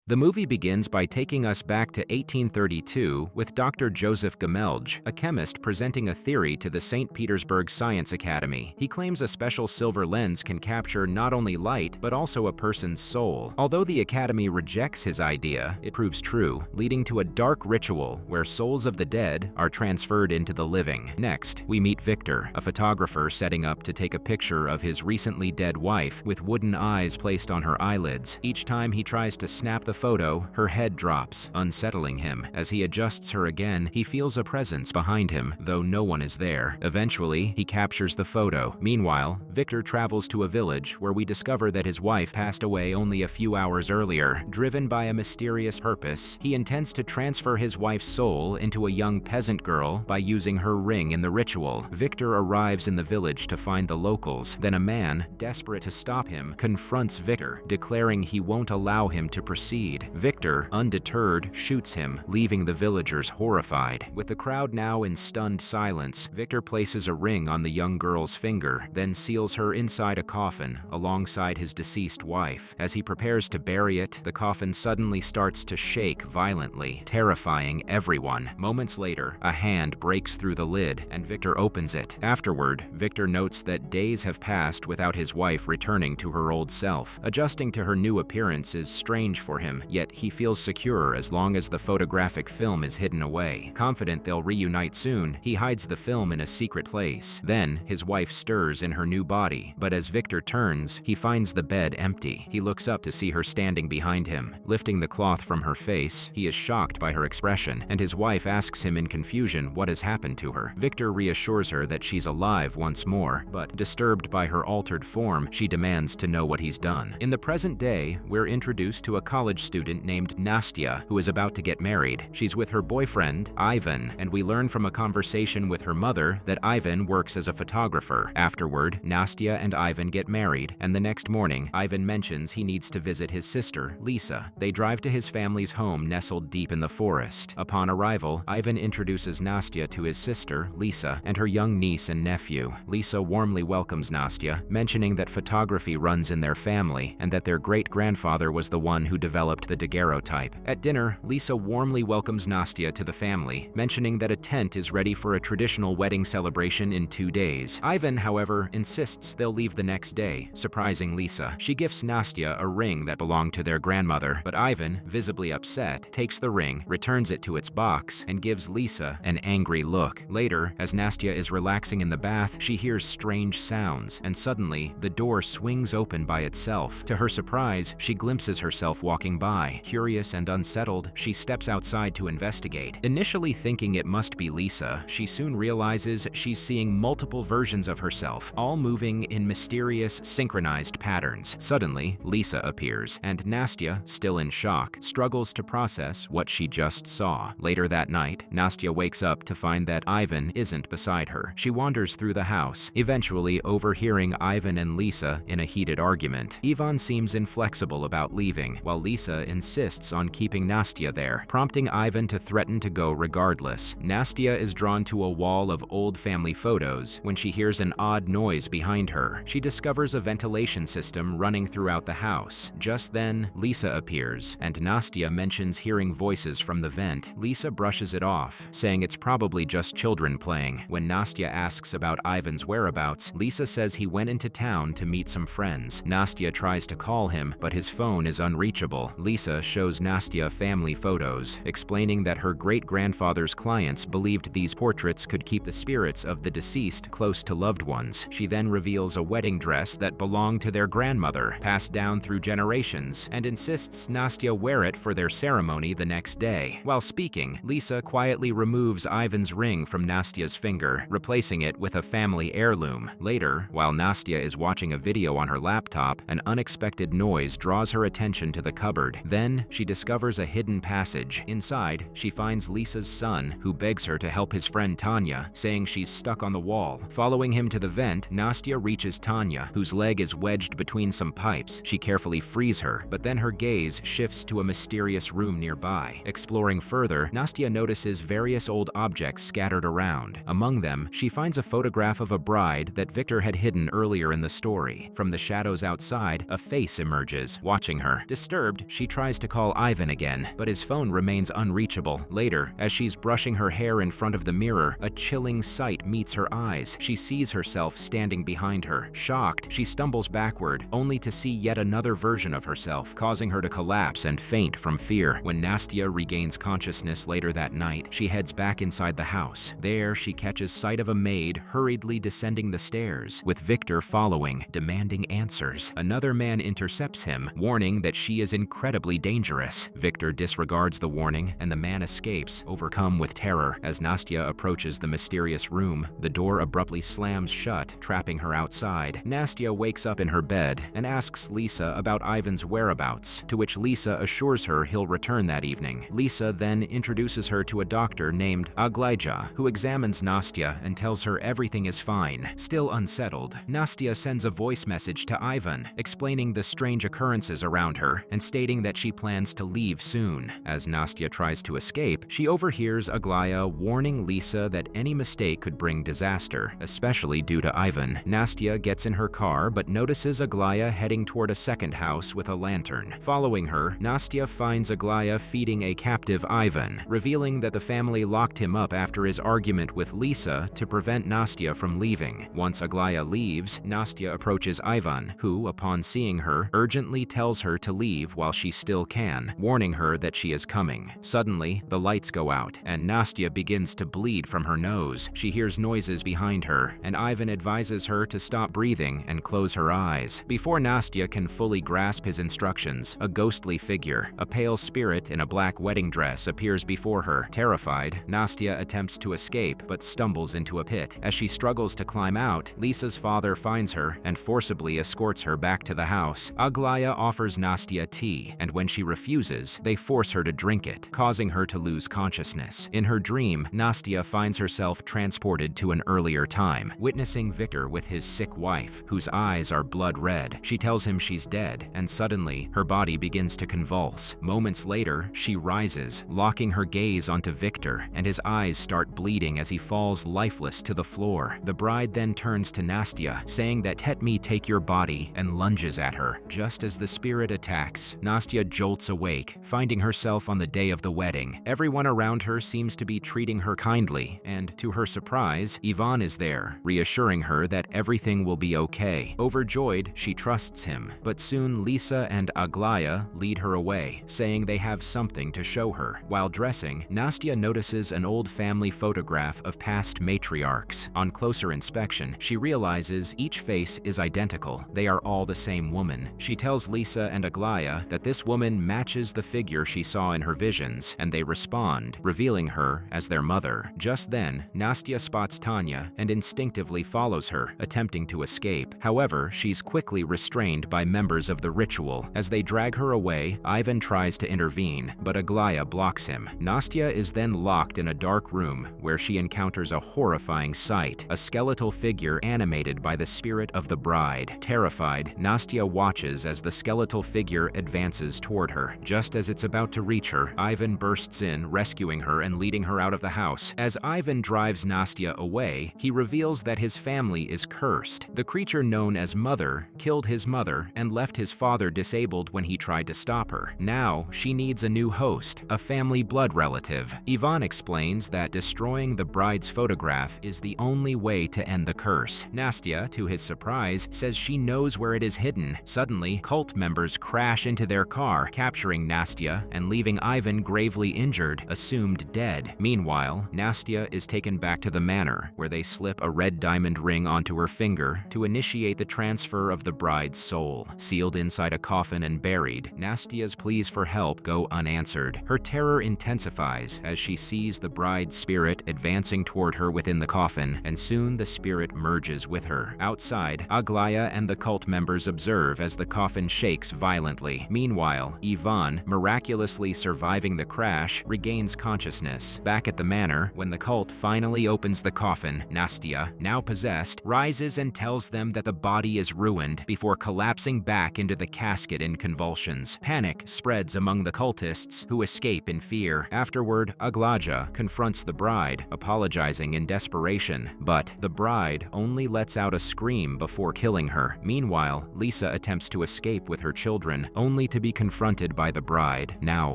The movie begins by taking us back to 1832 with Dr. Joseph Gemelge, a chemist presenting a theory to the St. Petersburg Science Academy. He claims a special silver lens can capture not only light but also a person's soul. Although the Academy rejects his idea, it proves true, leading to a dark ritual where souls of the dead are transferred into the living. Next, we meet Victor, a photographer setting up to take a picture of his recently dead wife with wooden eyes placed on her eyelids. Each time he tries to snap the photo, her head drops, unsettling him. As he adjusts her again, he feels a presence behind him, though no one is there. Eventually, he captures the photo. Meanwhile, Victor travels to a village where we discover that his wife passed away only a few hours earlier. Driven by a mysterious purpose, he intends to transfer his wife's soul into a young peasant girl by using her ring in the ritual. Victor arrives in the village to find the locals. Then a man, desperate to stop him, confronts Victor, declaring he won't allow him to proceed. Victor, undeterred, shoots him, leaving the villagers horrified. With the crowd now in stunned silence, Victor places a ring on the young girl's finger, then seals her inside a coffin alongside his deceased wife. As he prepares to bury it, the coffin suddenly starts to shake violently, terrifying everyone. Moments later, a hand breaks through the lid, and Victor opens it. Afterward, Victor notes that days have passed without his wife returning to her old self. Adjusting to her new appearance is strange for him, yet he feels secure as long as the photographic film is hidden away. Confident they'll reunite soon, he hides the film in a secret place. Then, his wife stirs in her new body, but as Victor turns, he finds the bed empty. He looks up to see her standing behind him. Lifting the cloth from her face, he is shocked by her expression, and his wife asks him in confusion what has happened to her. Victor reassures her that she's alive once more, but disturbed by her altered form, she demands to know what he's done. In the present day, we're introduced to a college student named Nastya, who is about to get married. She's with her boyfriend, Ivan, and we learn from a conversation with her mother that Ivan works as a photographer. Afterward, Nastya and Ivan get married, and the next morning, Ivan mentions he needs to visit his sister, Lisa. They drive to his family's home nestled deep in the forest. Upon arrival, Ivan introduces Nastya to his sister, Lisa, and her young niece and nephew. Lisa warmly welcomes Nastya, mentioning that photography runs in their family and that their great-grandfather was the one who developed the daguerreotype. At dinner, Lisa warmly welcomes Nastya to the family, mentioning that a tent is ready for a traditional wedding celebration in 2 days. Ivan, however, insists they'll leave the next day, surprising Lisa. She gifts Nastya a ring that belonged to their grandmother, but Ivan, visibly upset, takes the ring, returns it to its box, and gives Lisa an angry look. Later, as Nastya is relaxing in the bath, she hears strange sounds, and suddenly, the door swings open by itself. To her surprise, she glimpses herself walking by. Curious and unsettled, she steps outside to investigate. Initially thinking it must be Lisa, she soon realizes she's seeing multiple versions of herself, all moving in mysterious, synchronized patterns. Suddenly, Lisa appears, and Nastya, still in shock, struggles to process what she just saw. Later that night, Nastya wakes up to find that Ivan isn't beside her. She wanders through the house, eventually overhearing Ivan and Lisa in a heated argument. Ivan seems inflexible about leaving, while Lisa insists on keeping Nastya there, prompting Ivan to threaten to go regardless. Nastya is drawn to a wall of old family photos when she hears an odd noise behind her. She discovers a ventilation system running throughout the house. Just then, Lisa appears, and Nastya mentions hearing voices from the vent. Lisa brushes it off, saying it's probably just children playing. When Nastya asks about Ivan's whereabouts, Lisa says he went into town to meet some friends. Nastya tries to call him, but his phone is unreachable. Lisa shows Nastya family photos, explaining that her great-grandfather's clients believed these portraits could keep the spirits of the deceased close to loved ones. She then reveals a wedding dress that belonged to their grandmother, passed down through generations, and insists Nastya wear it for their ceremony the next day. While speaking, Lisa quietly removes Ivan's ring from Nastya's finger, replacing it with a family heirloom. Later, while Nastya is watching a video on her laptop, an unexpected noise draws her attention to the cupboard. Then, she discovers a hidden passage. Inside, she finds Lisa's son, who begs her to help his friend Tanya, saying she's stuck on the wall. Following him to the vent, Nastya reaches Tanya, whose leg is wedged between some pipes. She carefully frees her, but then her gaze shifts to a mysterious room nearby. Exploring further, Nastya notices various old objects scattered around. Among them, she finds a photograph of a bride that Victor had hidden earlier in the story. From the shadows outside, a face emerges, watching her. Disturbed, She tries to call Ivan again, but his phone remains unreachable. Later, as she's brushing her hair in front of the mirror, a chilling sight meets her eyes. She sees herself standing behind her. Shocked, she stumbles backward, only to see yet another version of herself, causing her to collapse and faint from fear. When Nastya regains consciousness later that night, she heads back inside the house. There, she catches sight of a maid hurriedly descending the stairs, with Victor following, demanding answers. Another man intercepts him, warning that she is incredibly dangerous. Victor disregards the warning, and the man escapes, overcome with terror. As Nastya approaches the mysterious room, the door abruptly slams shut, trapping her outside. Nastya wakes up in her bed and asks Lisa about Ivan's whereabouts, to which Lisa assures her he'll return that evening. Lisa then introduces her to a doctor named Aglaja, who examines Nastya and tells her everything is fine. Still unsettled, Nastya sends a voice message to Ivan, explaining the strange occurrences around her and stating that she plans to leave soon. As Nastya tries to escape, she overhears Aglaya warning Lisa that any mistake could bring disaster, especially due to Ivan. Nastya gets in her car but notices Aglaya heading toward a second house with a lantern. Following her, Nastya finds Aglaya feeding a captive Ivan, revealing that the family locked him up after his argument with Lisa to prevent Nastya from leaving. Once Aglaya leaves, Nastya approaches Ivan, who, upon seeing her, urgently tells her to leave while she still can, warning her that she is coming. Suddenly, the lights go out, and Nastya begins to bleed from her nose. She hears noises behind her, and Ivan advises her to stop breathing and close her eyes. Before Nastya can fully grasp his instructions, a ghostly figure, a pale spirit in a black wedding dress, appears before her. Terrified, Nastya attempts to escape but stumbles into a pit. As she struggles to climb out, Lisa's father finds her and forcibly escorts her back to the house. Aglaya offers Nastya tea, and when she refuses, they force her to drink it, causing her to lose consciousness. In her dream, Nastya finds herself transported to an earlier time, witnessing Victor with his sick wife, whose eyes are blood red. She tells him she's dead, and suddenly, her body begins to convulse. Moments later, she rises, locking her gaze onto Victor, and his eyes start bleeding as he falls lifeless to the floor. The bride then turns to Nastya, saying that "Let me take your body," and lunges at her. Just as the spirit attacks, Nastya jolts awake, finding herself on the day of the wedding. Everyone around her seems to be treating her kindly, and to her surprise, Ivan is there, reassuring her that everything will be okay. Overjoyed, she trusts him, but soon Lisa and Aglaya lead her away, saying they have something to show her. While dressing, Nastya notices an old family photograph of past matriarchs. On closer inspection, she realizes each face is identical. They are all the same woman. She tells Lisa and Aglaya that this woman matches the figure she saw in her visions, and they respond, revealing her as their mother. Just then, Nastya spots Tanya and instinctively follows her, attempting to escape. However, she's quickly restrained by members of the ritual. As they drag her away, Ivan tries to intervene, but Aglaya blocks him. Nastya is then locked in a dark room where she encounters a horrifying sight, a skeletal figure animated by the spirit of the bride. Terrified, Nastya watches as the skeletal figure advances toward her. Just as it's about to reach her, Ivan bursts in, rescuing her and leading her out of the house. As Ivan drives Nastya away, he reveals that his family is cursed. The creature known as Mother killed his mother and left his father disabled when he tried to stop her. Now, she needs a new host, a family blood relative. Ivan explains that destroying the bride's photograph is the only way to end the curse. Nastya, to his surprise, says she knows where it is hidden. Suddenly, cult members crash into their car, capturing Nastya and leaving Ivan gravely injured, assumed dead. Meanwhile, Nastya is taken back to the manor, where they slip a red diamond ring onto her finger to initiate the transfer of the bride's soul. Sealed inside a coffin and buried, Nastya's pleas for help go unanswered. Her terror intensifies as she sees the bride's spirit advancing toward her within the coffin, and soon the spirit merges with her. Outside, Aglaya and the cult members observe as the coffin shakes violently. Meanwhile, Ivan, miraculously surviving the crash, regains consciousness. Back at the manor, when the cult finally opens the coffin, Nastya, now possessed, rises and tells them that the body is ruined before collapsing back into the casket in convulsions. Panic spreads among the cultists, who escape in fear. Afterward, Aglaja confronts the bride, apologizing in desperation, but the bride only lets out a scream before killing her. Meanwhile, Lisa attempts to escape with her children, only to be be confronted by the bride, now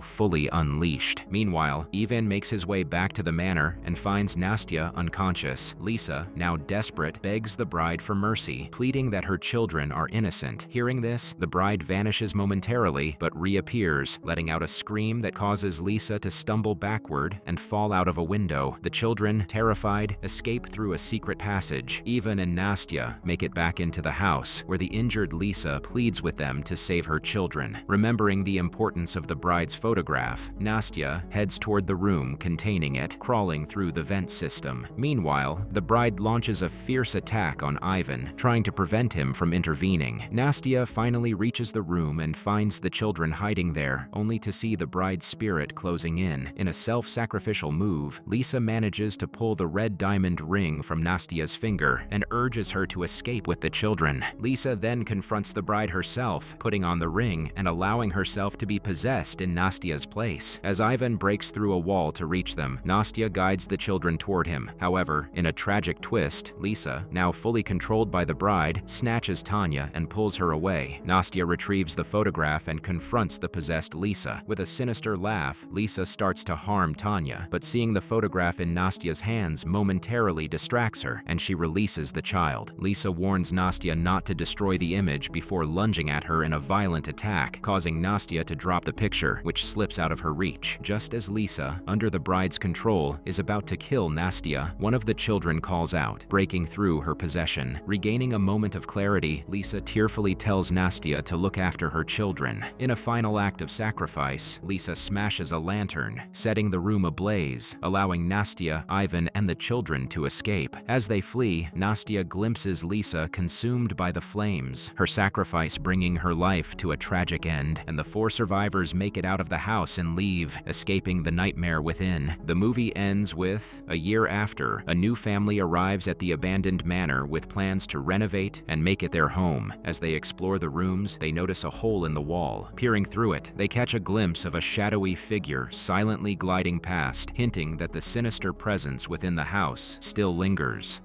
fully unleashed. Meanwhile, Ivan makes his way back to the manor and finds Nastya unconscious. Lisa, now desperate, begs the bride for mercy, pleading that her children are innocent. Hearing this, the bride vanishes momentarily, but reappears, letting out a scream that causes Lisa to stumble backward and fall out of a window. The children, terrified, escape through a secret passage. Ivan and Nastya make it back into the house, where the injured Lisa pleads with them to save her children. Remembering the importance of the bride's photograph, Nastya heads toward the room containing it, crawling through the vent system. Meanwhile, the bride launches a fierce attack on Ivan, trying to prevent him from intervening. Nastya finally reaches the room and finds the children hiding there, only to see the bride's spirit closing in. In a self-sacrificial move, Lisa manages to pull the red diamond ring from Nastya's finger and urges her to escape with the children. Lisa then confronts the bride herself, putting on the ring and allowing herself to be possessed in Nastya's place. As Ivan breaks through a wall to reach them, Nastya guides the children toward him. However, in a tragic twist, Lisa, now fully controlled by the bride, snatches Tanya and pulls her away. Nastya retrieves the photograph and confronts the possessed Lisa. With a sinister laugh, Lisa starts to harm Tanya, but seeing the photograph in Nastya's hands momentarily distracts her, and she releases the child. Lisa warns Nastya not to destroy the image before lunging at her in a violent attack, causing Nastya to drop the picture, which slips out of her reach. Just as Lisa, under the bride's control, is about to kill Nastya, one of the children calls out, breaking through her possession. Regaining a moment of clarity, Lisa tearfully tells Nastya to look after her children. In a final act of sacrifice, Lisa smashes a lantern, setting the room ablaze, allowing Nastya, Ivan, and the children to escape. As they flee, Nastya glimpses Lisa consumed by the flames, her sacrifice bringing her life to a tragic end, and the four survivors make it out of the house and leave, escaping the nightmare within. The movie ends with, a year after, a new family arrives at the abandoned manor with plans to renovate and make it their home. As they explore the rooms, they notice a hole in the wall. Peering through it, they catch a glimpse of a shadowy figure silently gliding past, hinting that the sinister presence within the house still lingers.